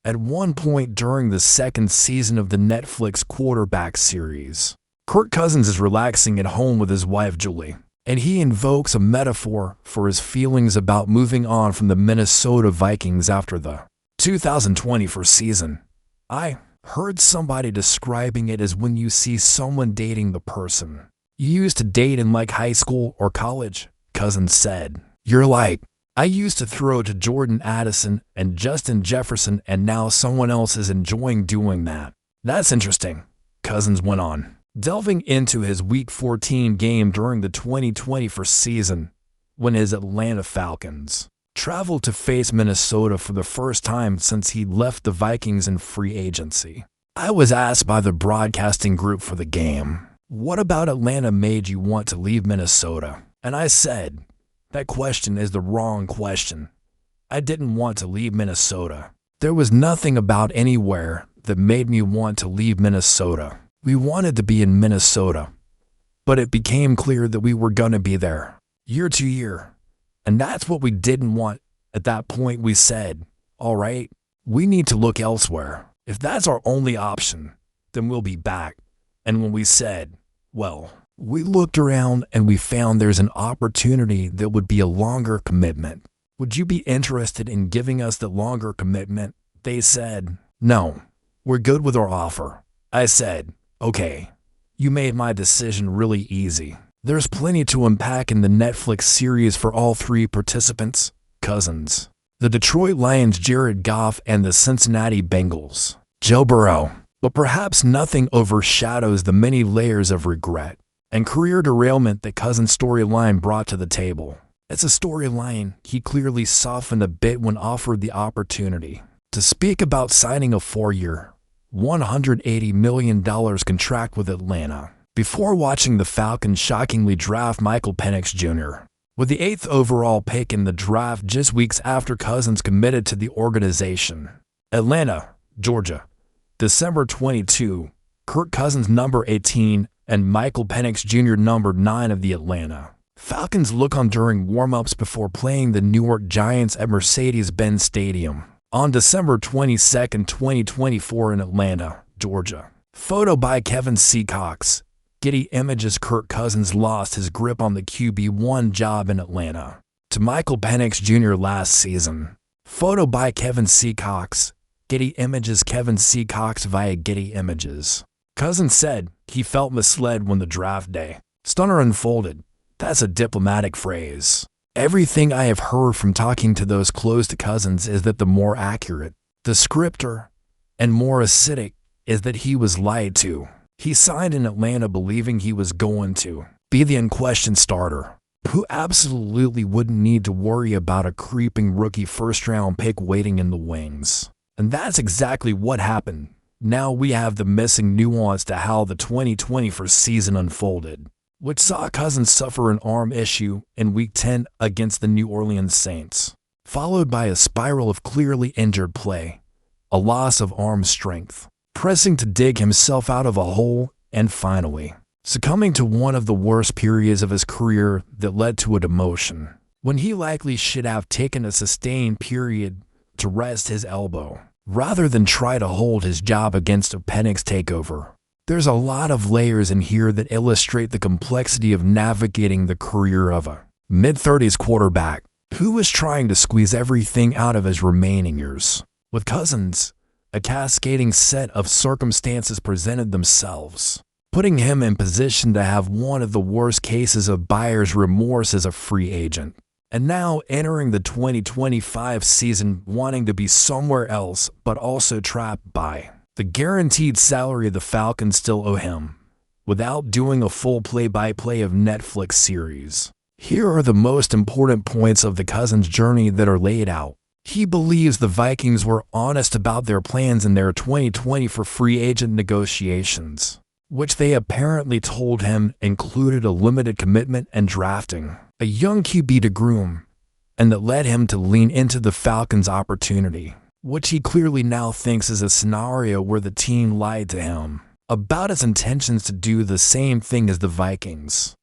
At one point during the second season of the Netflix quarterback series, Kirk Cousins is relaxing at home with his wife Julie, and he invokes a metaphor for his feelings about moving on from the Minnesota Vikings after the 2021 season. I heard somebody describing it as when you see someone dating the person you used to date in like high school or college. Cousins said, "You're like, I used to throw to Jordan Addison and Justin Jefferson, and now someone else is enjoying doing that." That's interesting, Cousins went on, delving into his Week 14 game during the 2021 season when his Atlanta Falcons traveled to face Minnesota for the first time since he left the Vikings in free agency. "I was asked by the broadcasting group for the game, 'What about Atlanta made you want to leave Minnesota?' And I said, that question is the wrong question. I didn't want to leave Minnesota. There was nothing about anywhere that made me want to leave Minnesota. We wanted to be in Minnesota, but it became clear that we were going to be there year to year. And that's what we didn't want. At that point, we said, all right, we need to look elsewhere. If that's our only option, then we'll be back." And when we said, well, we looked around and we found there's an opportunity that would be a longer commitment. "Would you be interested in giving us the longer commitment?" They said, "No, we're good with our offer." I said, "Okay, you made my decision really easy." There's plenty to unpack in the Netflix series for all three participants, Cousins, the Detroit Lions, Jared Goff, and the Cincinnati Bengals, Joe Burrow. But perhaps nothing overshadows the many layers of regret and career derailment that Cousins' storyline brought to the table. It's a storyline he clearly softened a bit when offered the opportunity to speak about signing a 4-year, $180 million contract with Atlanta, before watching the Falcons shockingly draft Michael Penix Jr. with the 8th overall pick in the draft just weeks after Cousins committed to the organization. Atlanta, Georgia, December 22, Kirk Cousins number 18 and Michael Penix Jr. number 9 of the Atlanta Falcons look on during warm-ups before playing the New York Giants at Mercedes-Benz Stadium on December 22, 2024 in Atlanta, Georgia. Photo by Kevin C. Cox. Getty Images. Kirk Cousins lost his grip on the QB1 job in Atlanta to Michael Penix Jr. last season. Photo by Kevin C. Cox. Getty Images. Kevin C. Cox via Getty Images. Cousins said he felt misled when the draft day stunner unfolded. That's a diplomatic phrase. Everything I have heard from talking to those close to Cousins is that the more accurate descriptor and more acidic is that he was lied to. He signed in Atlanta believing he was going to be the unquestioned starter, who absolutely wouldn't need to worry about a creeping rookie first-round pick waiting in the wings. And that's exactly what happened. Now we have the missing nuance to how the 2021 season unfolded, which saw Cousins suffer an arm issue in Week 10 against the New Orleans Saints, followed by a spiral of clearly injured play, a loss of arm strength, pressing to dig himself out of a hole, and finally succumbing to one of the worst periods of his career that led to a demotion, when he likely should have taken a sustained period to rest his elbow, rather than try to hold his job against a Penix takeover. There's a lot of layers in here that illustrate the complexity of navigating the career of a mid-30s quarterback who was trying to squeeze everything out of his remaining years. With Cousins, a cascading set of circumstances presented themselves, putting him in position to have one of the worst cases of buyer's remorse as a free agent, and now entering the 2025 season wanting to be somewhere else but also trapped by the guaranteed salary the Falcons still owe him, without doing a full play-by-play of Netflix series. Here are the most important points of the Cousins journey that are laid out. He believes the Vikings were honest about their plans in their 2020 for free agent negotiations, which they apparently told him included a limited commitment and drafting a young QB to groom, and that led him to lean into the Falcons' opportunity, which he clearly now thinks is a scenario where the team lied to him about its intentions to do the same thing as the Vikings.